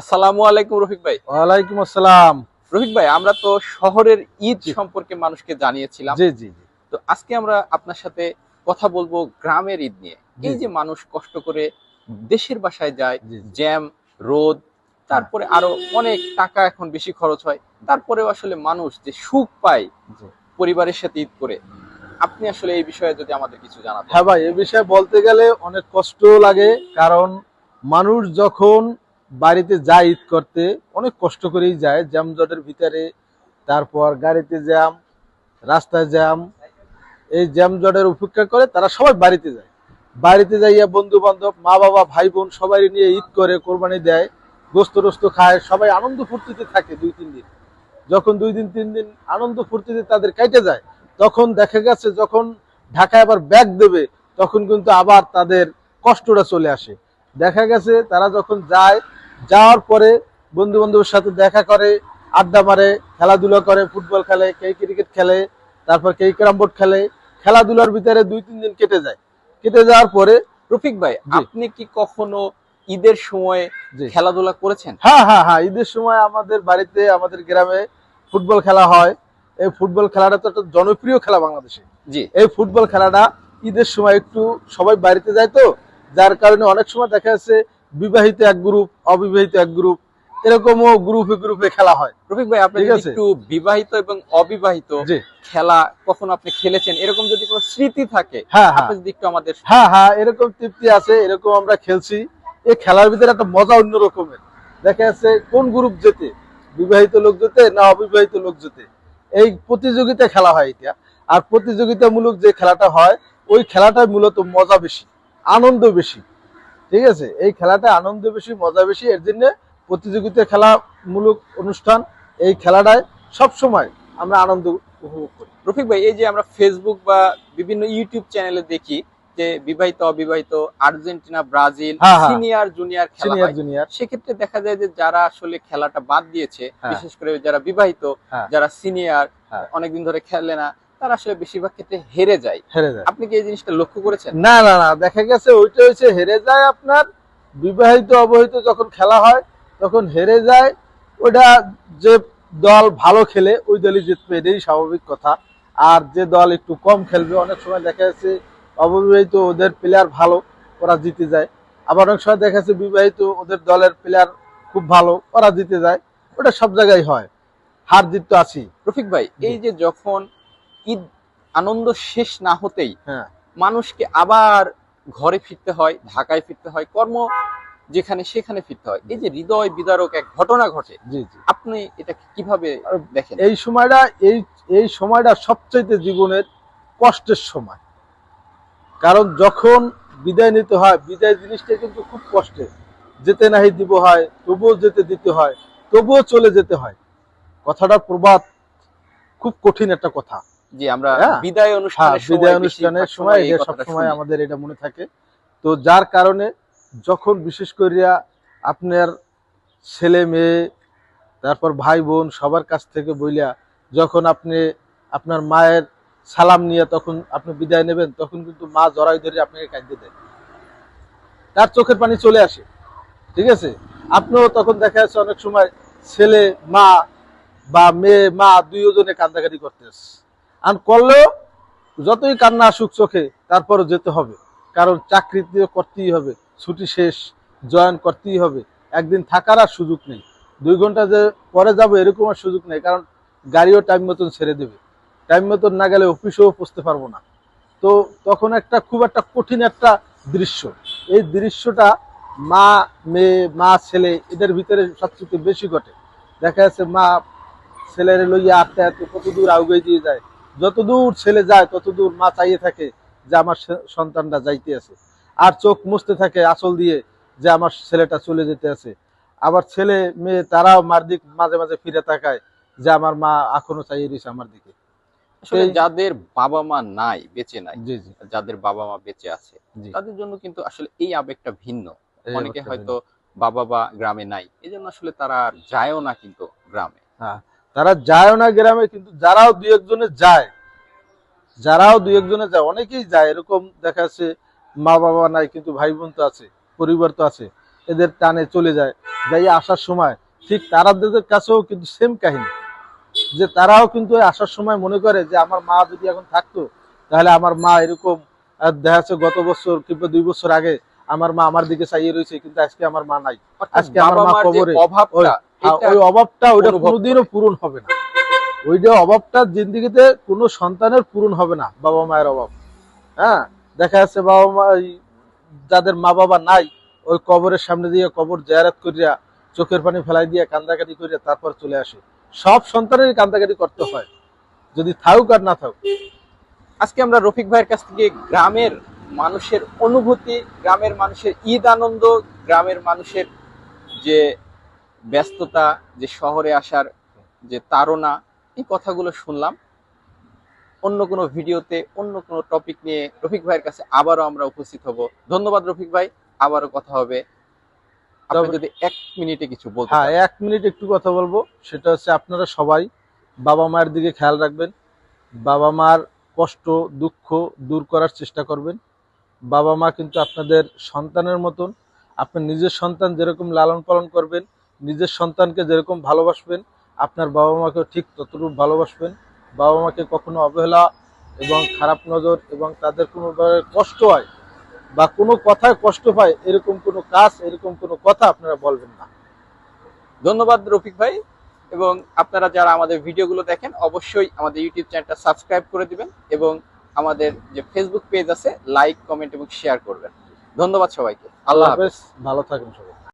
আসসালামু আলাইকুম রফিক ভাই। ওয়ালাইকুম আসসালাম। রফিক ভাই, আমরা তো শহরের ঈদ সম্পর্কে মানুষকে জানিয়েছিলাম। জি জি জি তো আজকে আমরা আপনার সাথে কথা বলবো গ্রামের ঈদ নিয়ে। জি এই জি যে মানুষ কষ্ট করে দেশের বাসায় যায়, জি জি জ্যাম, রোদ, হ্যাঁ তারপরে আরো অনেক টাকা এখন বেশি খরচ হয়, তারপরেও আসলে মানুষ যে সুখ পায় জি। পরিবারের সাথে ঈদ করে, আপনি আসলে এই বিষয়ে যদি আমাদের কিছু জানাতেন। হ্যাঁ ভাই, এ বিষয়ে বলতে গেলে অনেক কষ্ট লাগে। কারণ মানুষ যখন বাড়িতে যায় ঈদ করতে, অনেক কষ্ট করেই যায়, জ্যামজটের ভিতরে। তারপর গাড়িতে জ্যাম, রাস্তায় জ্যাম, এই জ্যামজটের উপেক্ষা করে তারা সবাই বাড়িতে যায়। বাড়িতে যাইয়া বন্ধু বান্ধব, মা বাবা, ভাই বোন সবাই নিয়ে ঈদ করে, কোরবানি দেয়, গোস্ত টোস্ত খায়, সবাই আনন্দ ফুর্তিতে থাকে 2-3 দিন। যখন 2 দিন 3 দিন আনন্দ ফুর্তিতে তাদের কেটে যায়, তখন দেখা গেছে যখন ঢাকায় আবার ব্যাগ দেবে, তখন কিন্তু আবার তাদের কষ্টটা চলে আসে। দেখা গেছে তারা যখন যায়, যাওয়ার পরে বন্ধু বান্ধবের সাথে দেখা করে, আড্ডা মারে, খেলাধুলা করে, ফুটবল খেলে, কে ক্রিকেট খেলে, তারপর কে ক্যারাম বোর্ড খেলে। খেলাধুলার ভিতরে 2-3 দিন কেটে যায়। কেটে যাওয়ার পরে রফিক ভাই, জি আপনি কি কখনো ঈদের সময় জি খেলাধুলা করেছেন? হ্যাঁ হ্যাঁ হ্যাঁ, ঈদের সময় আমাদের বাড়িতে, আমাদের গ্রামে ফুটবল খেলা হয়। এই ফুটবল খেলাটা তো একটা জনপ্রিয় খেলা বাংলাদেশে। জি। এই ফুটবল খেলাটা ঈদের সময় একটু সবাই বাড়িতে যায়, তো যার কারণে অনেক সময় দেখা যাচ্ছে বিবাহিত এক গ্রুপ, অবিবাহিত এক গ্রুপ, এরকমও গ্রুপে গ্রুপে খেলা হয়। রফিক ভাই, আপনি ঠিক যদি আছে। একটু বিবাহিত এবং অবিবাহিত জি। খেলা কখনো আপনি খেলেছেন, এরকম যদি কোনো স্মৃতি থাকে, হ্যাঁ হ্যাঁ আপনি যদি একটু আমাদের। হ্যাঁ হ্যাঁ, এরকম তৃপ্তি আছে, এরকম আমরা খেলছি। এই খেলার ভিতরে একটা মজা অন্য রকমের। দেখা যাচ্ছে কোন গ্রুপ জেতে, বিবাহিত লোক জেতে না অবিবাহিত লোক জেতে, এই প্রতিযোগিতা খেলা হয় এটা। আর প্রতিযোগিতামূলক যে খেলাটা হয়, ওই খেলাটায় মূলত মজা বেশি, আনন্দ বেশি। ঠিক আছে, এই খেলাটা আনন্দ বেশি, মজা বেশি, এর জন্য প্রতিযোগিতা খেলামূলক অনুষ্ঠান, এই খেলাটায় সব সময় আমরা আনন্দ উপভোগ করি। রফিক ভাই, এই যে আমরা ফেসবুক বা বিভিন্ন ইউটিউব চ্যানেলে দেখি যে বিবাহিত অবিবাহিত, আর্জেন্টিনা ব্রাজিল হ্যাঁ হ্যাঁ, সিনিয়র জুনিয়র খেলা সিনিয়র হয়। জুনিয়র। সেক্ষেত্রে দেখা যায় যে যারা আসলে খেলাটা বাদ দিয়েছে, হ্যাঁ বিশেষ করে যারা বিবাহিত, হ্যাঁ যারা সিনিয়র, হ্যাঁ, অনেকদিন ধরে খেলে না, তারা আসলে বেশিরভাগ ক্ষেত্রে হেরে যায়। হেরে যায়। আপনি কি এই জিনিসটা লক্ষ্য করেছেন? না না না, দেখা গেছে ওইটা হচ্ছে হেরে যায় আপনার। বিবাহিত অবহিত যখন খেলা হয় তখন হেরে যায়। ওটা যে দল ভালো খেলে ওই দলই জিতবে, এটাই স্বাভাবিক কথা। আর যে দল একটু কম খেলবে, অনেক সময় দেখা যাচ্ছে অবিবাহিত ওদের প্লেয়ার ভালো, ওরা জিতে যায়। আবার অনেক সময় দেখা যাচ্ছে বিবাহিত ওদের দলের প্লেয়ার খুব ভালো, ওরা জিতে যায়। ওটা সব জায়গায় হয়, হার জিত তো আছেই। রফিক ভাই, জি। এই যে যখন ঈদ আনন্দ শেষ না হতেই হ্যাঁ মানুষকে আবার ঘরে ফিরতে হয়, ঢাকায় ফিরতে হয়, কর্ম যেখানে সেখানে ফিরতে হয়, এই যে হৃদয় বিদারক এক ঘটনা ঘটে, জি জি। আপনি এটা কিভাবে আর দেখেন? এই সময়টা, এই এই সময়টা সবচাইতে জীবনের কষ্টের সময়। কারণ যখন বিদায় নিতে হয়, বিদায় জিনিসটা কিন্তু খুব কষ্টের। যেতে নাহি দিব হয়, তবুও যেতে দিতে হয়, তবুও চলে যেতে হয়। কথাটার প্রবাদ খুব কঠিন একটা কথা। যে আমরা হ্যাঁ বিদায় হ্যাঁ, অনুষ্ঠানের বিদায় সময় অনুষ্ঠানের বেশিরভাগ সময় সময় এই এটা কথাটা সবসময় শুনি। আমাদের এটা মনে থাকে। তো যার কারণে যখন বিশেষ করিয়া আপনার ছেলে মেয়ে, তারপর ভাই বোন সবার কাছ থেকে বইলা যখন আপনি আপনার মায়ের সালাম নিয়ে তখন আপনি বিদায় নেবেন, তখন কিন্তু মা জড়াই ধরে আপনাকে কাঁদতে দেয়, তার চোখের পানি চলে আসে। ঠিক আছে, আপনিও তখন দেখা যাচ্ছে অনেক সময় ছেলে মা বা মেয়ে মা দুইজনে কান্দাকাটি করতেছে। আর করলেও যতই কান্না আসুক চোখে, তারপরও যেতে হবে। কারণ চাকরি করতেই হবে, ছুটি শেষ, জয়েন করতেই হবে। একদিন থাকার আর সুযোগ নেই, 2 ঘন্টা যে পরে যাবো এরকম আর সুযোগ নেই। কারণ গাড়িও টাইম মতন ছেড়ে দেবে, টাইম মতন না গেলে অফিসেও পৌঁছতে পারবো না। তো তখন একটা খুব একটা কঠিন একটা দৃশ্য। এই দৃশ্যটা মা মেয়ে, মা ছেলে, এদের ভিতরে সবচেয়ে বেশি ঘটে। দেখা যাচ্ছে মা ছেলের লইয়া আটটা এত কত দূর আউগে দিয়ে যায়, যত দূর ছেলে যায় তত দূর মা চাইয়ে থাকে যে আমার সন্তানটা যাইতে আছে। আর চোখ মুছতে থাকে আঁচল দিয়ে যে আমার ছেলেটা চলে যেতে আছে। আবার ছেলে মেয়ে তারাও মার দিক মাঝে মাঝে ফিরে তাকায় যে আমার মা এখনো চাইয়ে দিছে আমার দিকে। আসলে এই যাদের বাবা মা নাই, বেঁচে নাই, জি জি যাদের বাবা মা বেঁচে আছে, জি, তাদের জন্য কিন্তু আসলে এই আবেগটা ভিন্ন। এই অনেকে ব্যাপারটা হয়তো ভিন্ন। বাবা বা গ্রামে নাই, এই জন্য আসলে তারা আর যায়ও না কিন্তু গ্রামে। হ্যাঁ, তারা যায় না গ্রামে, কিন্তু যারাও 2-1 জনে যায়, যারাও 2-1 জনে যায়, অনেকেই যায়। এরকম দেখা যাচ্ছে মা বাবা নাই কিন্তু ভাই বোন তো আছে, পরিবার তো আছে। এদের টানে চলে যায়, যাই আসার সময় ঠিক তারাদের কাছেও কিন্তু সেম কাহিনী, যে তারাও কিন্তু আসার সময় মনে করে যে আমার মা যদি এখন থাকতো তাহলে আমার মা এরকম, দেখা যাচ্ছে গত বছর কিংবা 2 বছর আগে আমার মা আমার দিকে চাইয়ে রয়েছে, কিন্তু আজকে আমার মা নাই, আজকে আমার মা কবরে, ওই অভাবটা ওইটা কোনোদিনও পূরণ হবে না। ওইটা অভাবটা জিন্দিগিতে কোনো সন্তানের পূরণ হবে না, বাবা মায়ের অভাব। হ্যাঁ, দেখা যাচ্ছে বাবা মা যাদের মা বাবা নাই, ওই কবরের সামনে দিয়ে কবর জিয়ারত করিয়া চোখের পানি ফেলাই দিয়ে কান্দাকাটি করিয়া তারপর চলে আসে। সব সন্তানেরই কান্দাকাটি করতে হয়, যদি থাকুক আর না থাকুক। আজকে আমরা রফিক ভাইয়ের কাছ থেকে গ্রামের মানুষের অনুভূতি, গ্রামের মানুষের ঈদ আনন্দ, গ্রামের মানুষের যে ব্যস্ততা, যে শহরে আসার যে তাড়না, এই কথাগুলো শুনলাম। অন্য কোনো ভিডিওতে অন্য কোনো টপিক নিয়ে রফিক ভাইয়ের কাছে আবারও আমরা উপস্থিত হব। ধন্যবাদ রফিক ভাই, আবারও কথা হবে। আপনি যদি 1 মিনিটে কিছু বলতে। হ্যাঁ, 1 মিনিট একটু কথা বলবো, সেটা হচ্ছে আপনারা সবাই বাবা মায়ের দিকে খেয়াল রাখবেন, বাবা মার কষ্ট দুঃখ দূর করার চেষ্টা করবেন। বাবা মা কিন্তু আপনাদের সন্তানের মতন, আপনার নিজের সন্তান যেরকম লালন পালন করবেন, নিজের সন্তানকে যেরকম ভালোবাসবেন, আপনার বাবা মাকেও ঠিক ততটুকু ভালোবাসবেন। বাবা মাকে কখনো অবহেলা এবং খারাপ নজর এবং তাদের কোনো কষ্ট হয় বা কোনো কথায় কষ্ট পায় এরকম কোনো কাজ, এরকম কোনো কথা আপনারা বলবেন না। ধন্যবাদ রফিক ভাই। এবং আপনারা যারা আমাদের ভিডিওগুলো দেখেন অবশ্যই আমাদের ইউটিউব চ্যানেলটা সাবস্ক্রাইব করে দিবেন এবং আমাদের যে ফেসবুক পেজ আছে লাইক, কমেন্ট এবং শেয়ার করবেন। ধন্যবাদ সবাইকে। আল্লাহ হাফেজ। ভালো থাকেন সবাই।